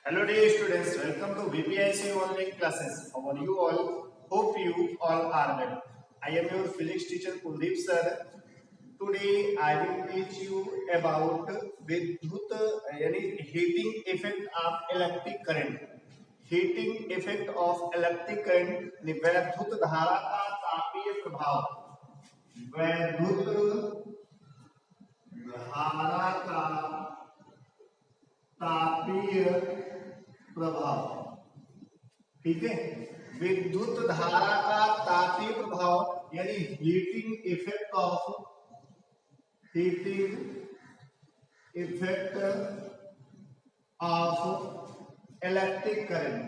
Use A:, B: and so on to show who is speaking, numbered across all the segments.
A: Hello dear students, welcome to VPIC online classes. How are you all? Hope you all are well. I am your physics teacher Kuldeep sir. Today I will teach you about विद्युत यानी heating effect of electric current. Heating effect of electric current वैद्युत धारा का तापीय प्रभाव. वैद्युत धारा का तापीय प्रभाव. ठीक है, विद्युत धारा का तापीय प्रभाव यानी heating effect of electric current.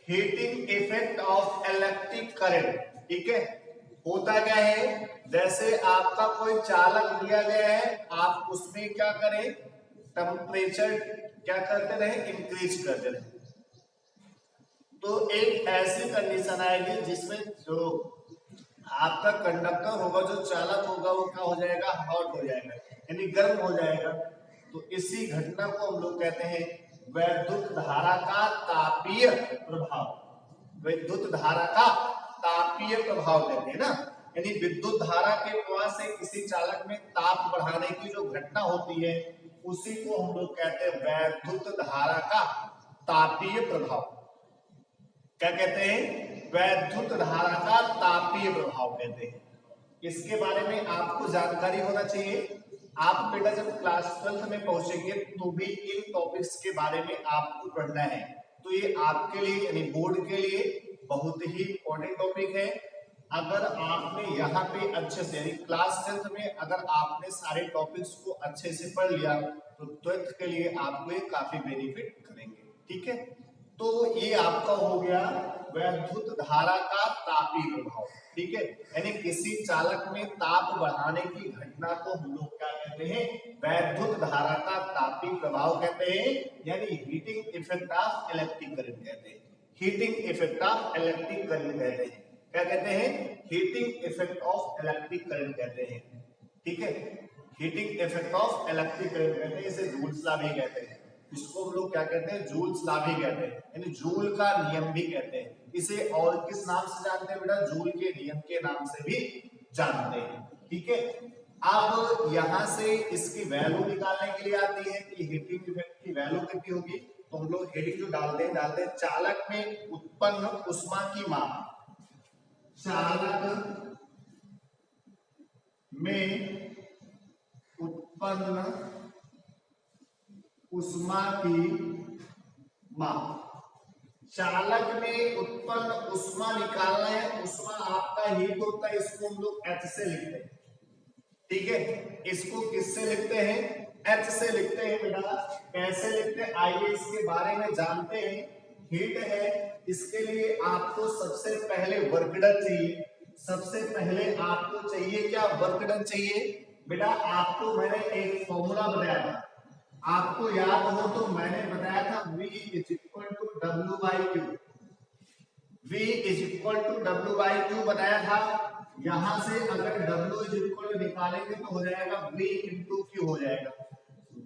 A: Heating effect of electric current. ठीक है, होता क्या है, जैसे आपका कोई चालक दिया गया है, आप उसमें क्या करें, टेम्परेचर क्या करते रहे, इंक्रीज करते रहे. तो एक ऐसी कंडीशन आएगी जिसमें जो आपका कंडक्टर होगा, जो चालक होगा, वो क्या हो जाएगा, हॉट हो जाएगा यानी गर्म हो जाएगा. तो इसी घटना को हम लोग कहते हैं वैद्युत धारा का तापीय प्रभाव. विद्युत धारा का तापीय प्रभाव कहते हैं ना, यानी विद्युत धारा के प्रवाह से किसी चालक में ताप बढ़ाने की जो घटना होती है, उसी को हम लोग कहते हैं वैद्युत धारा का तापीय प्रभाव. क्या कहते हैं, वैद्युत धारा का तापीय प्रभाव कहते हैं. इसके बारे में आपको जानकारी होना चाहिए. आप बेटा जब क्लास 12 में पहुंचेंगे तो भी इन टॉपिक्स के बारे में आपको पढ़ना है. तो ये आपके लिए यानी बोर्ड के लिए बहुत ही इंपॉर्टेंट टॉपिक है. अगर आपने यहाँ पे अच्छे से यानी क्लास 10 में अगर आपने सारे टॉपिक्स को अच्छे से पढ़ लिया तो 12th के लिए आपको ये काफी बेनिफिट करेंगे. ठीक है, तो ये आपका हो गया वैद्युत धारा का तापीय प्रभाव. ठीक है, यानी किसी चालक में ताप बढ़ाने की घटना को हम लोग क्या कहते हैं, वैद्युत धारा का तापीय प्रभाव कहते हैं, यानी heating effect of electric current कहते हैं. Heating effect of electric current कहते हैं. क्या कहते हैं, heating effect of electric current कहते हैं. ठीक है, heating effect of electric current कहते हैं. इसे जूल्स लॉ भी कहते हैं. इसको हम लोग क्या कहते हैं, जूल्स लॉ भी कहते हैं, यानी जूल का नियम भी कहते हैं. इसे और किस नाम से जानते हैं बेटा, जूल के नियम के नाम से भी जानते हैं. ठीक है, अब यहां से इसकी वैल्यू निकालने के लिए आती है कि हीटिंग इफेक्ट की वैल्यू कितनी होगी. तो हम लोग हेडिंग जो डालते हैं चालक में उत्पन्न उष्मा की माप. चालक में उत्पन्न उष्मा की माप. चालक में उत्पन्न उष्मा निकालना है. उष्मा आपका हीट होता है, इसको हम लोग H से लिखते हैं. ठीक है, इसको किससे लिखते हैं, H से लिखते हैं बेटा. कैसे लिखते हैं, आइए इसके बारे में जानते हैं. हीट है, इसके लिए आपको सबसे पहले वर्क डन चाहिए. सबसे पहले आपको चाहिए क्या, वर्क डन चाहिए. बेटा आपको मैंने एक फॉर्मूला बताया था, आपको याद हो तो मैंने बताया था V is equal to W by Q. V is equal to W by Q बताया था. यहां से अगर W इज इक्वल टू निकालेंगे तो हो जाएगा V इंटू क्यू हो जाएगा.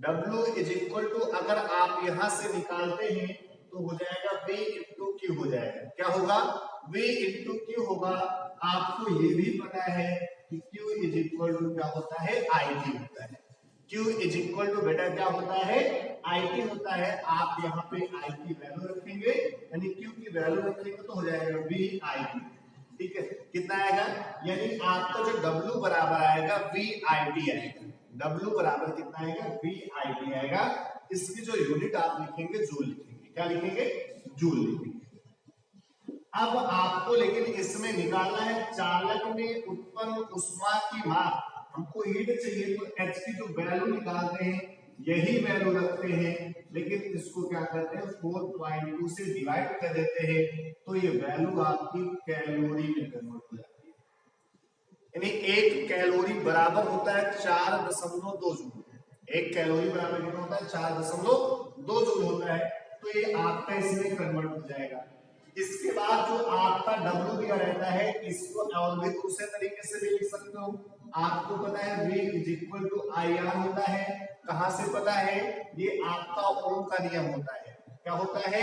A: W इज इक्वल टू अगर आप यहां से निकालते हैं तो हो जाएगा V इंटू क्यू हो जाएगा. क्या होगा, V इंटू क्यू होगा. आपको ये भी पता है कि Q इज इक्वल टू क्या होता है, IT होता है. Q इज इक्वल टू बेटा क्या होता है, IT होता है. आप यहाँ पे I की वैल्यू रखेंगे, यानी Q की वैल्यू रखेंगे तो हो जाएगा VIT. ठीक है, कितना आएगा, यानी आपका जो W बराबर आएगा VIT आएगा. W बराबर कितना आएगा, VIT आएगा. इसकी जो यूनिट आप लिखेंगे जूल लिखेंगे. क्या लिखेंगे, जूल लिखेंगे. अब आपको लेकिन इसमें निकालना है चालक में उत्पन्न उष्मा की माप. हमको हीट चाहिए तो H की जो वैल्यू निकालते हैं यही वैल्यू रखते हैं, लेकिन इसको क्या करते हैं 4.2 से डिवाइड कर देते हैं, तो ये वैल्यू आपकी कैलोरी में कन्वर्ट हो जाती है. यानी एक कैलोरी बराबर होता है 4.2 जूल. एक कैलोरी बराबर कितना होता है, 4.2 जूल होता है. तो ये आपका इसमें कन्वर्ट हो जाएगा. इसके बाद जो आपका W दिया रहता है, इसको और भी दूसरे तरीके से भी लिख सकते हो. आपको पता है V is equal to I R होता है। कहां से पता है? ये आपका ओम का नियम होता है। क्या होता है?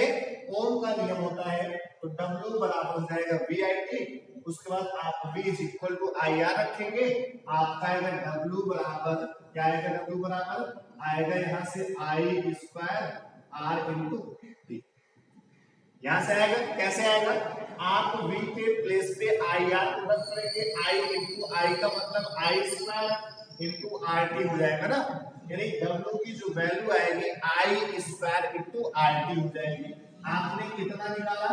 A: ओम का नियम होता है। तो W बराबर हो जाएगा वी आई टी, उसके बाद आप V is equal to I R रखेंगे, आपका आएगा W बराबर, क्या आएगा? W बराबर आएगा यहां से आई स्क्वायर आर इंटू टी। यहां से आएगा, कैसे आएगा? आप V के प्लेस पे आई आर को रख करेंगे, आई इंटू आई का मतलब आई स्क्वायर इंटू आर टी हो जाएगा ना, यानी W की जो वैल्यू आएगी आई स्क्वायर इंटू आर टी हो जाएगी। आपने कितना निकाला?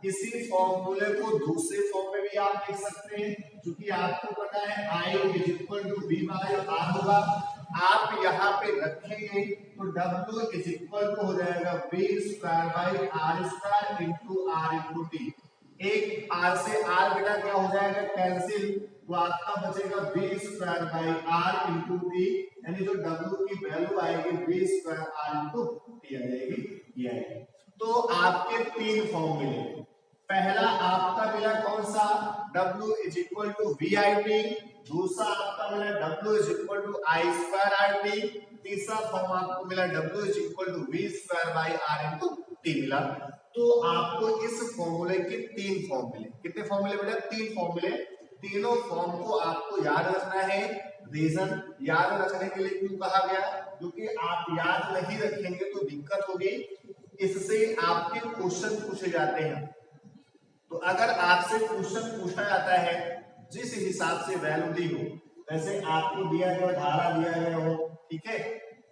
A: इसी फॉर्मूले को दूसरे फॉर्म में भी आप लिख सकते हैं, क्योंकि आपको पता है I is equal to V by R होगा। आप यहाँ पे रखेंगे तो W इज इक्वल टू हो जाएगा V square by R square into R into T. एक आर से आर बेटा क्या हो जाएगा? कैंसिल, तो आपका बचेगा V square by R into T, यानी जो W की वैल्यू आएगी V square R into T आ जाएगी, ये आएगी। तो आपके तीन फॉर्म मिले। पहला आपका मिला कौन सा? W is equal to V I T. दूसरा आपका मिला W is equal to I square R T. तीसरा फॉर्म आपको मिला W is equal to V square by R into T मिला। तो आपको इस फॉर्मूले के तीन फॉर्म मिले। कितने फॉर्म मिले बेटा? तीन फॉर्म मिले। तीनों फॉर्म को आपको याद रखना है। रीजन याद रखने के लिए क्यों कहा गया? क्योंकि आप याद नहीं रखेंगे तो दिक्कत होगी, इससे आपके क्वेश्चन पूछे जाते हैं। तो अगर आपसे क्वेश्चन पूछा जाता है जिस हिसाब से वैल्यू दी हो, जैसे आपको दिया गया धारा दिया गया हो, ठीक है,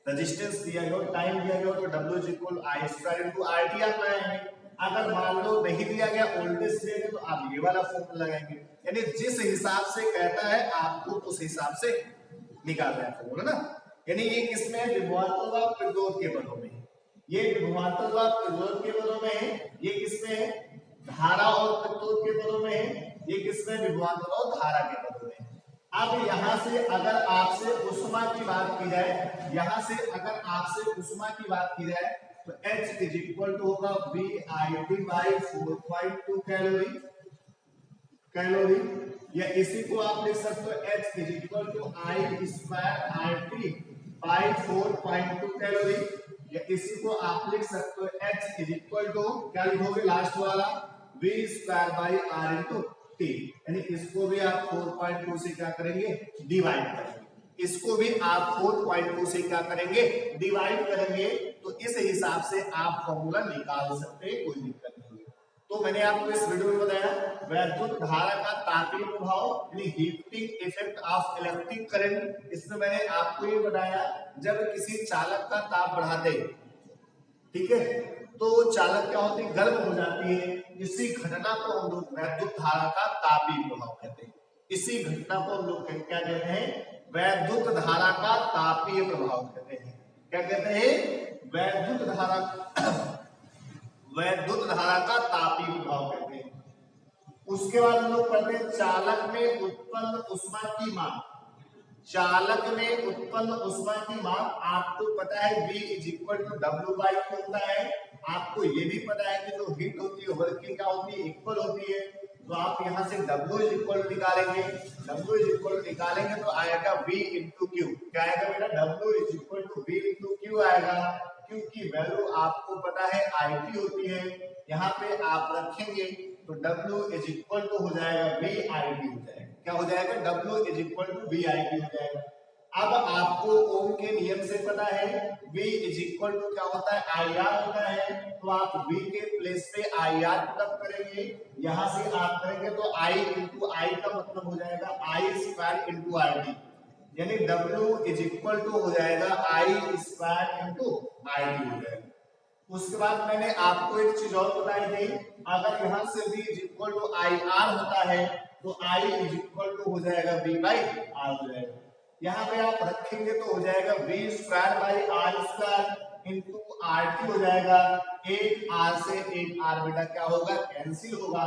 A: रेजिस्टेंस दिया गया हो, टाइम दिया गया हो, तो W is equal I square into R T आप लगाएंगे। अगर मान लो नहीं दिया गया, वोल्टेज दिया गया, तो आप ये वाला फॉर्मूला लगाएंगे। यानी जिस हिसाब से कहता है आपको उस हिसाब से निकालना है फॉर्मूला ना। यानी ये किसमें है? विभवांतर व प्रतिरोध के पदों में। ये विभवांतर व प्रतिरोध के पदों में है। ये किसमें है? धारा और प्रतिरोध के पदों में है। ये किसमें? विभवांतर और धारा के पदों में। अब यहां से अगर आपसे उष्मा की बात की जाए, यहां से अगर आपसे उष्मा की बात की जाए, तो H इज इक्वल टू होगा V I T by 4.2 calorie, या इसी को आप लिख सकते हो H is equal to I square R T by 4.2 calorie, या इसी को आप लिख सकते हो H इज इक्वल टू, क्या लिखोगे लास्ट वाला? V square by R into T. यानी इसको भी आप 4.2 से क्या करेंगे? डिवाइड करेंगे। इसको भी आप 4.2 से क्या करेंगे? डिवाइड करेंगे। तो इस हिसाब से आप फॉर्मूला निकाल सकते हैं, कोई दिक्कत नहीं है। तो मैंने आपको इस वीडियो में बताया वैद्युत धारा का तापीय प्रभाव, यानी heating effect of electric current. इसमें मैंने आपको ये बताया जब किसी चालक का ताप बढ़ाते, ठीक है, तो चालक क्या होती है? गर्म हो जाती है। इसी घटना को हम लोग वैद्युत धारा का तापीय प्रभाव कहते हैं। इसी घटना को हम लोग क्या कहते हैं? वैद्युत धारा का तापीय प्रभाव कहते हैं। क्या कहते हैं? वैद्युत धारा का तापीय प्रभाव कहते हैं। उसके बाद हम लोग पढ़ते हैं चालक में उत्पन्न ऊष्मा की माप। चालक में उत्पन्न ऊष्मा की माप आपको पता है V is equal to W by Q होता है। आपको ये भी पता है कि जो हीट होती है वर्किंग क्या होती है? इक्वल होती है। तो आप यहाँ से W इज इक्वल निकालेंगे, W इज इक्वल निकालेंगे तो आएगा V इंटू Q। क्या आएगा बेटा? W is equal to V into Q आएगा। Q की वैल्यू आपको पता है IT होती है। यहाँ पे आप रखेंगे तो W इज इक्वल टू हो जाएगा VIT हो जाएगा। क्या हो जाएगा? W is equal to VIT हो जाएगा। अब आपको ओम के नियम से पता है V इज इक्वल टू क्या होता है? IR होता है। तो आप V के प्लेस पे IR पुट करेंगे, यहां से आप करेंगे तो I इंटू I का मतलब हो जाएगा I स्क्वायर इंटू RT, यानी W इज इक्वल टू हो जाएगा I स्क्वायर इंटू RT हो जाएगा। उसके बाद मैंने आपको एक चीज और बताई थी, अगर यहां से V is equal to IR होता है तो I इज इक्वल टू हो जाएगा V बाई R हो जाएगा। यहाँ पे आप रखेंगे तो हो जाएगा V square by R square into RT हो जाएगा। एक R से एक R बेटा क्या होगा? कैंसिल होगा।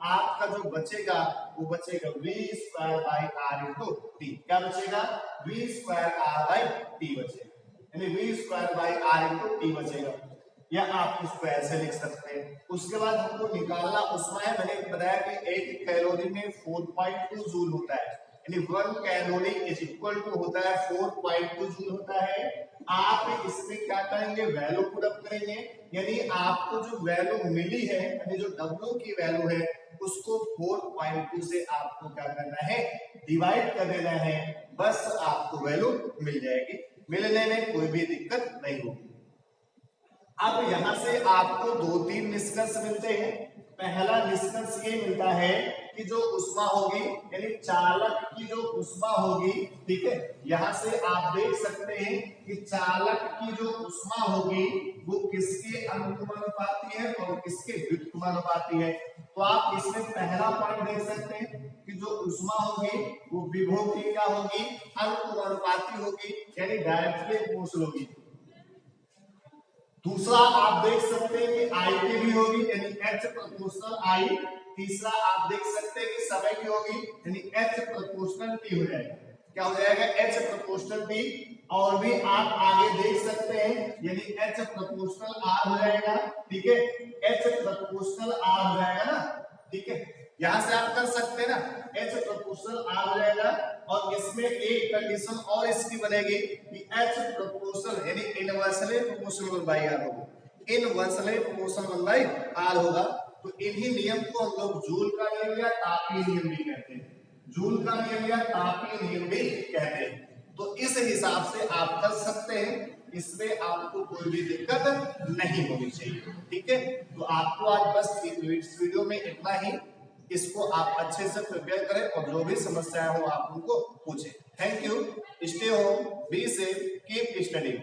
A: आपका जो बचेगा वो बचेगा V square by R into T. क्या बचेगा? V square R by T बचेगा, यानी V square by R into T बचेगा। या आप इसको ऐसे लिख सकते हैं। उसके बाद हमको निकालना उष्मा है। मैंने बताया कि एक कैलोरी में 4.2 जूल होता है। यानी 1 कैलोरी इज इक्वल टू होता है 4.2 जूल होता है। आप इसमें क्या करेंगे, वैल्यू पुट अप करेंगे, यानी आपको जो वैल्यू मिली है, यानी जो W की वैल्यू है उसको 4.2 से आपको क्या करना है, डिवाइड कर देना है, बस आपको वैल्यू मिल जाएगी। मिलने में कोई भी दिक्कत नहीं होगी। अब यहां से आपको 2-3 निष्कर्ष मिलते हैं। पहला निष्कर्ष ये मिलता है कि जो ऊष्मा होगी, यानी चालक की जो ऊष्मा होगी, ठीक है, यहां से आप देख सकते हैं कि चालक की जो ऊष्मा होगी वो किसके अनुपाती है और किसके व्युत्क्रमानुपाती है। तो आप इसमें पहला पॉइंट देख सकते हैं कि जो ऊष्मा होगी वो विभव की क्या होगी, अनुपाती होगी, यानी डायरेक्टली प्रोपोर्शनल होगी। दूसरा आप देख सकते हैं कि आई की भी होगी, यानी H प्रोपोर्शनल आई। तीसरा आप देख सकते हैं कि समय की होगी, यानी H प्रोपोर्शनल T हो जाएगा। क्या हो जाएगा, H प्रोपोर्शनल T। और भी आप आगे देख सकते हैं, यानी H प्रोपोर्शनल R हो जाएगा, ठीक है, H प्रोपोर्शनल R हो जाएगा ना, ठीक है। यहां से आप कर सकते हैं ना, H प्रोपोर्शनल R हो जाएगा। और इसमें एक कंडीशन और इसकी बनेगी कि H प्रोपोर्शनल यानी इनवर्सली प्रोपोर्शनल बाय R होगा, इनवर्सली प्रोपोर्शनल बाय R होगा। तो इन्हीं नियम को हम लोग जूल का नियम या तापीय नियम भी कहते हैं, जूल का नियम या तापीय नियम भी कहते हैं। तो इस हिसाब से आप कर सकते हैं, इसमें आपको कोई भी दिक्कत नहीं होनी चाहिए, ठीक है। तो आपको आज बस इस वीडियो में इतना ही, इसको आप अच्छे से प्रिपेयर करें और जो भी समस्याएं हो आप उनको पूछें। Thank you, stay home, be safe, keep studying.